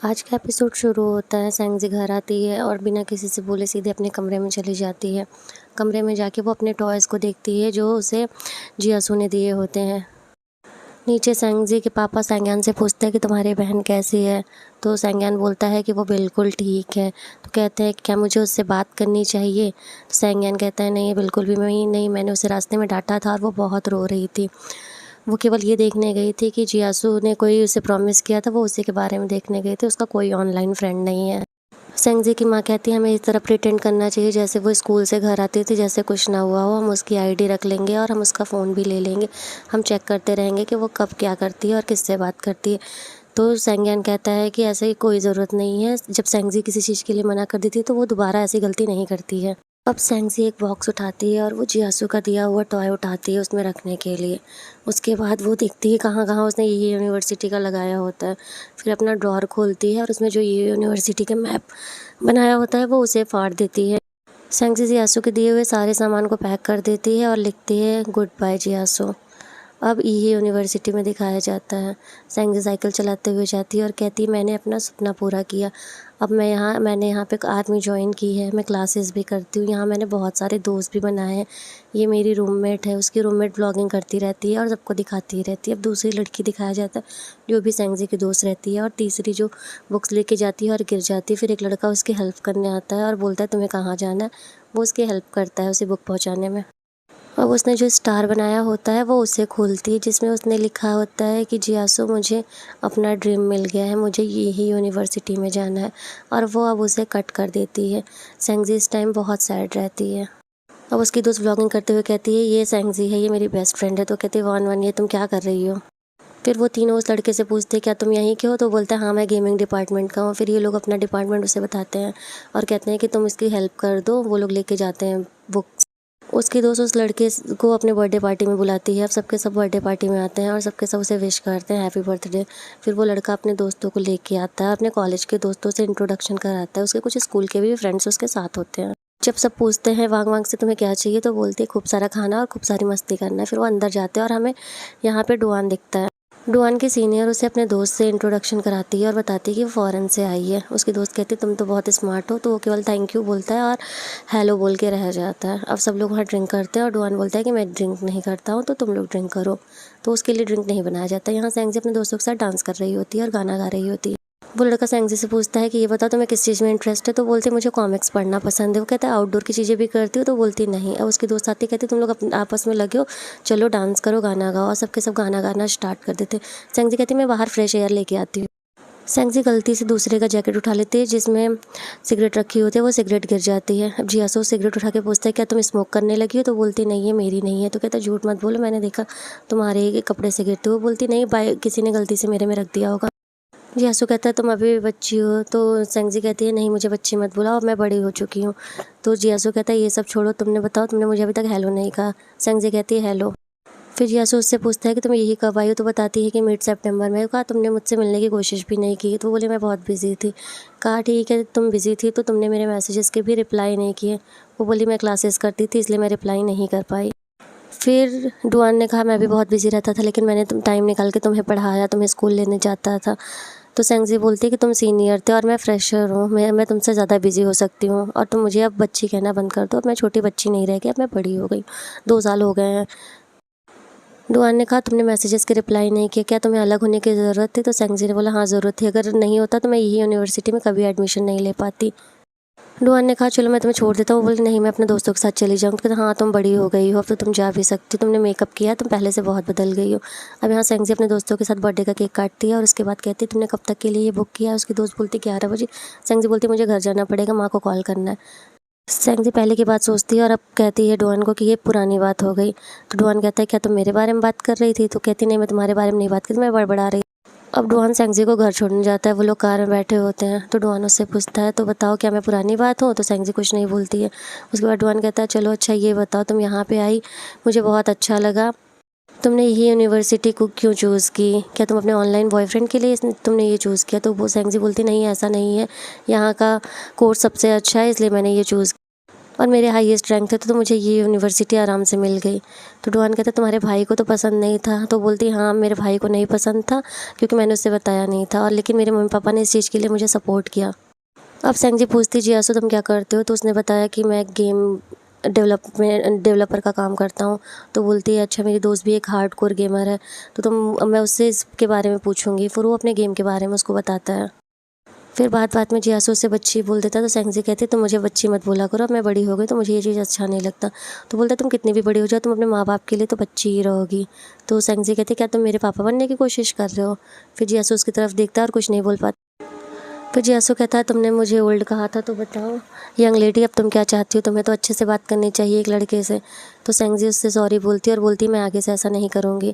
आज का एपिसोड शुरू होता है। सेंगज़ी घर आती है और बिना किसी से बोले सीधे अपने कमरे में चली जाती है। कमरे में जाके वो अपने टॉयज़ को देखती है जो उसे जियासू ने दिए होते हैं। नीचे सेंगज़ी के पापा सेंग्यान से पूछते हैं कि तुम्हारी बहन कैसी है। तो सेंग्यान बोलता है कि वो बिल्कुल ठीक है। तो कहते हैं क्या मुझे उससे बात करनी चाहिए। तो सेंग्यान कहता है नहीं, बिल्कुल भी नहीं, मैंने उसे रास्ते में डांटा था और वो बहुत रो रही थी। वो केवल ये देखने गई थी कि जियासू ने कोई उसे प्रॉमिस किया था, वो उसी के बारे में देखने गई थी, उसका कोई ऑनलाइन फ्रेंड नहीं है। सेंगज़ी की माँ कहती है हमें इस तरह प्रिटेंड करना चाहिए जैसे वो स्कूल से घर आती थी, जैसे कुछ ना हुआ हो। हम उसकी आईडी रख लेंगे और हम उसका फ़ोन भी ले लेंगे। हम चेक करते रहेंगे कि वो कब क्या करती है और किससे बात करती है। तो सेंग्यान कहता है कि ऐसे कोई ज़रूरत नहीं है। जब सेंगज़ी किसी चीज़ के लिए मना कर देती है तो वो दोबारा ऐसी गलती नहीं करती है। अब सेंगज़ी एक बॉक्स उठाती है और वो जियासू का दिया हुआ टॉय उठाती है उसमें रखने के लिए। उसके बाद वो देखती है कहाँ-कहाँ उसने ये यूनिवर्सिटी का लगाया होता है। फिर अपना ड्रॉअर खोलती है और उसमें जो ये यूनिवर्सिटी का मैप बनाया होता है वो उसे फाड़ देती है। सेंगज़ी जियासू के दिए हुए सारे सामान को पैक कर देती है और लिखती है गुड बाय जियासू। अब ये यूनिवर्सिटी में दिखाया जाता है। सेंगज़ी साइकिल चलाते हुए जाती है और कहती है मैंने अपना सपना पूरा किया। अब मैंने यहाँ पे आर्मी जॉइन की है, मैं क्लासेस भी करती हूँ, यहाँ मैंने बहुत सारे दोस्त भी बनाए हैं। ये मेरी रूममेट है, उसकी रूममेट ब्लॉगिंग करती रहती है और सबको दिखाती रहती है। अब दूसरी लड़की दिखाया जाता है जो भी सेंगज़ी की दोस्त रहती है, और तीसरी जो बुक्स लेके जाती है और गिर जाती है। फिर एक लड़का उसकी हेल्प करने आता है और बोलता है तुम्हें कहाँ जाना है। वो उसकी हेल्प करता है उसे बुक पहुँचाने में। अब उसने जो स्टार बनाया होता है वो उसे खोलती है, जिसमें उसने लिखा होता है कि जियासू मुझे अपना ड्रीम मिल गया है, मुझे यही यूनिवर्सिटी में जाना है। और वो अब उसे कट कर देती है। सेंगज़ी इस टाइम बहुत सैड रहती है। अब उसकी दोस्त व्लॉगिंग करते हुए कहती है ये सेंगज़ी है, ये मेरी बेस्ट फ्रेंड है। तो कहती है वन वन ये तुम क्या कर रही हो। फिर वो तीनों उस लड़के से पूछते हैं क्या तुम यहीं के हो। तो बोलता है हाँ मैं गेमिंग डिपार्टमेंट का हूँ। फिर ये लोग अपना डिपार्टमेंट उसे बताते हैं और कहते हैं कि तुम इसकी हेल्प कर दो। वो लोग लेके जाते हैं बुक्स। उसकी दोस्त उस लड़के को अपने बर्थडे पार्टी में बुलाती है। अब सबके सब बर्थडे पार्टी में आते हैं और सबके सब उसे विश करते हैं हैप्पी बर्थडे। फिर वो लड़का अपने दोस्तों को लेके आता है, अपने कॉलेज के दोस्तों से इंट्रोडक्शन कराता है। उसके कुछ स्कूल के भी फ्रेंड्स उसके साथ होते हैं। जब सब पूछते हैं वांग वांग से तुम्हें क्या चाहिए, तो बोलती है खूब सारा खाना और खूब सारी मस्ती करना है। फिर वो अंदर जाते हैं और हमें यहाँ पे डुआन दिखता है। डुआन की सीनियर उसे अपने दोस्त से इंट्रोडक्शन कराती है और बताती है कि वो फ़ॉरेन से आई है। उसकी दोस्त कहती है तुम तो बहुत स्मार्ट हो। तो वो केवल थैंक यू बोलता है और हेलो बोल के रह जाता है। अब सब लोग वहाँ ड्रिंक करते हैं और डुआन बोलता है कि मैं ड्रिंक नहीं करता हूँ तो तुम लोग ड्रिंक करो। तो उसके लिए ड्रिंक नहीं बनाया जाता। यहाँ सेंगज़ी अपने दोस्तों के साथ डांस कर रही होती है और गाना गा रही होती है। वो लड़का सेंगज़ी से पूछता है कि ये बताओ तुम्हें किस चीज़ में इंटरेस्ट है। तो बोलती है मुझे कॉमिक्स पढ़ना पसंद है। वो कहता है आउटडोर की चीज़ें भी करती हो। तो बोलती नहीं। और उसकी दोस्त आती कहती तुम लोग आपस में लगे हो, चलो डांस करो गाना गाओ। और सबके सब गाना गाना स्टार्ट कर देते। सेंगज़ी कहती मैं बाहर फ्रेश एयर लेके आती हूँ। सेंगज़ी गलती से दूसरे का जैकेट उठा लेती है जिसमें सिगरेट रखी होती है। वो सिगरेट गिर जाती है। अब जियासू सिगरेट उठा के पूछता है क्या तुम स्मोक करने लगी हो। तो बोलती नहीं ये मेरी नहीं है। तो कहता झूठ मत बोलो, मैंने देखा तुम्हारे ही कपड़े से गिरते। वो बोलती नहीं बाय किसी ने गलती से मेरे में रख दिया होगा। जियासू कहता है तुम अभी भी बच्ची हो। तो सेंगज़ी कहती है नहीं मुझे बच्ची मत बुलाओ, अब मैं बड़ी हो चुकी हूँ। तो जियासू कहता है ये सब छोड़ो, तुमने बताओ तुमने मुझे अभी तक हेलो नहीं कहा। सेंगज़ी कहती है हेलो। फिर जियासू उससे पूछता है कि तुम यही कब आई हो। तो बताती है कि मिड सितंबर में। कहा तुमने मुझसे मिलने की कोशिश भी नहीं की। तो बोले मैं बहुत बिजी थी। कहा ठीक है तुम बिजी थी तो तुमने मेरे मैसेजेस के भी रिप्लाई नहीं किए। वो बोली मैं क्लासेस करती थी इसलिए मैं रिप्लाई नहीं कर पाई। फिर डुआन ने कहा मैं भी बहुत बिजी रहता था लेकिन मैंने तुम टाइम निकाल के तुम्हें पढ़ाया, तुम्हें स्कूल लेने जाता था। तो सेंगज़ी बोलती है कि तुम सीनियर थे और मैं फ्रेशर हूँ, मैं तुमसे ज़्यादा बिजी हो सकती हूँ और तुम मुझे अब बच्ची कहना बंद कर दो। अब मैं छोटी बच्ची नहीं रह गई, अब मैं बड़ी हो गई, 2 साल हो गए हैं। डुआन ने कहा तुमने मैसेजेस के रिप्लाई नहीं किया, क्या तुम्हें अलग होने की ज़रूरत थी। तो सेंगज़ी ने बोला हाँ ज़रूरत थी, अगर नहीं होता तो मैं यही यूनिवर्सिटी में कभी एडमिशन नहीं ले पाती। डुआन ने कहा चलो मैं तुम्हें छोड़ देता हूँ। वो बोली नहीं मैं अपने दोस्तों के साथ चली जाऊँ। तो कहता हाँ तुम बड़ी हो गई हो, अब तो तुम जा भी सकती हो, तुमने मेकअप किया, तुम पहले से बहुत बदल गई हो। अब यहाँ सेंगज़ी अपने दोस्तों के साथ बर्थडे का केक काटती है और उसके बाद कहती है तुमने कब तक के लिए ये बुक किया है। उसकी दोस्त बोलती 11 बजे। सेंगज़ी बोलती मुझे घर जाना पड़ेगा, माँ को कॉल करना है। सेंगज़ी पहले की बात सोचती है और अब कहती है डुआन को कि ये पुरानी बात हो गई। तो डुआन कहता है क्या तुम मेरे बारे में बात कर रही थी। तो कहती नहीं मैं तुम्हारे बारे में नहीं बात कर रही, मैं बड़बड़ा रही। अब डुआन सेंगज़ी को घर छोड़ने जाता है। वो लोग कार में बैठे होते हैं। तो डुआन उससे पूछता है तो बताओ क्या मैं पुरानी बात हूँ। तो सेंगज़ी कुछ नहीं बोलती है। उसके बाद डुआन कहता है चलो अच्छा ये बताओ तुम यहाँ पे आई, मुझे बहुत अच्छा लगा, तुमने यही यूनिवर्सिटी को क्यों चूज़ की, क्या तुम अपने ऑनलाइन बॉयफ्रेंड के लिए तुमने ये चूज़ किया। तो वो सेंगज़ी बोलती नहीं ऐसा नहीं है, यहाँ का कोर्स सबसे अच्छा है इसलिए मैंने ये चूज़। और मेरे हाईएस्ट रैंक थे, तो मुझे ये यूनिवर्सिटी आराम से मिल गई। तो डुआन कहता तुम्हारे भाई को तो पसंद नहीं था? तो बोलती हाँ मेरे भाई को नहीं पसंद था, क्योंकि मैंने उससे बताया नहीं था, और लेकिन मेरे मम्मी पापा ने इस चीज़ के लिए मुझे सपोर्ट किया। अब सेंग जी पूछती जियासु तुम क्या करते हो? तो उसने बताया कि मैं गेम डेवलपर का काम करता हूँ। तो बोलती है अच्छा मेरी दोस्त भी एक हार्डकोर गेमर है, तो मैं उससे इसके बारे में पूछूंगी। फिर वो अपने गेम के बारे में उसको बताता है। फिर बात बात में जियासु उससे बच्ची बोल देता है। तो सेंगजी कहती है तुम मुझे बच्ची मत बोला करो, अब मैं बड़ी हो गई तो मुझे ये चीज़ अच्छा नहीं लगता। तो बोलता है तुम कितनी भी बड़ी हो जाओ, तुम अपने माँ बाप के लिए तो बच्ची ही रहोगी। तो सेंगजी कहती है क्या तुम मेरे पापा बनने की कोशिश कर रहे हो? फिर जियासु उसकी तरफ देखता है और कुछ नहीं बोल पाता। फिर जियासु कहता है तुमने मुझे ओल्ड कहा था, तो बताओ यंग लेडी अब तुम क्या चाहती हो? तुम्हें तो अच्छे से बात करनी चाहिए एक लड़के से। तो सेंगजी उससे सॉरी बोलती है और बोलती है मैं आगे से ऐसा नहीं करूँगी।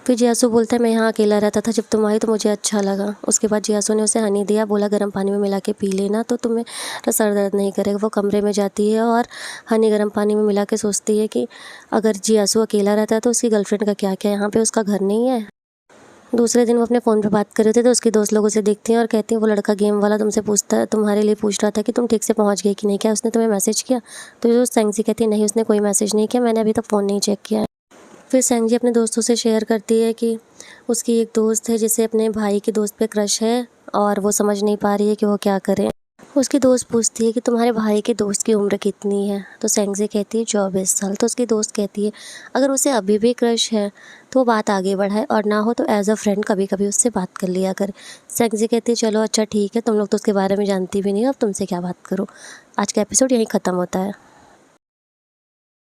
फिर जियासु बोलता है मैं यहाँ अकेला रहता था, जब तुम आई तो मुझे अच्छा लगा। उसके बाद जियासु ने उसे हनी दिया, बोला गर्म पानी में मिला के पी लेना तो तुम्हें सर दर्द नहीं करेगा। वो कमरे में जाती है और हनी गर्म पानी में मिला के सोचती है कि अगर जियासु अकेला रहता है तो उसकी गर्लफ्रेंड का क्या क्या यहाँ पे उसका घर नहीं है। दूसरे दिन वो अपने फ़ोन पे बात कर रहे थे, तो उसके दोस्त लोगों से देखती हैं और कहती हैं वो लड़का गेम वाला तुमसे पूछता है, तुम्हारे लिए पूछ रहा था कि तुम ठीक से पहुँच गए कि नहीं, क्या उसने तुम्हें मैसेज किया? तो जो सेंगजी कहती है नहीं उसने कोई मैसेज नहीं किया, मैंने अभी तक फ़ोन नहीं चेक किया है। फिर सेंगजी अपने दोस्तों से शेयर करती है कि उसकी एक दोस्त है जिसे अपने भाई के दोस्त पे क्रश है, और वो समझ नहीं पा रही है कि वो क्या करे। उसकी दोस्त पूछती है कि तुम्हारे भाई के दोस्त की उम्र कितनी है? तो सेंगजी कहती है 24 साल। तो उसकी दोस्त कहती है अगर उसे अभी भी क्रश है तो वो बात आगे बढ़ाए, और ना हो तो एज अ फ्रेंड कभी कभी उससे बात कर लिया कर। सेंगजी कहती है चलो अच्छा ठीक है, तुम लोग तो उसके बारे में जानती भी नहीं हो, अब तुमसे क्या बात करूँ। आज का एपिसोड यहीं ख़त्म होता है।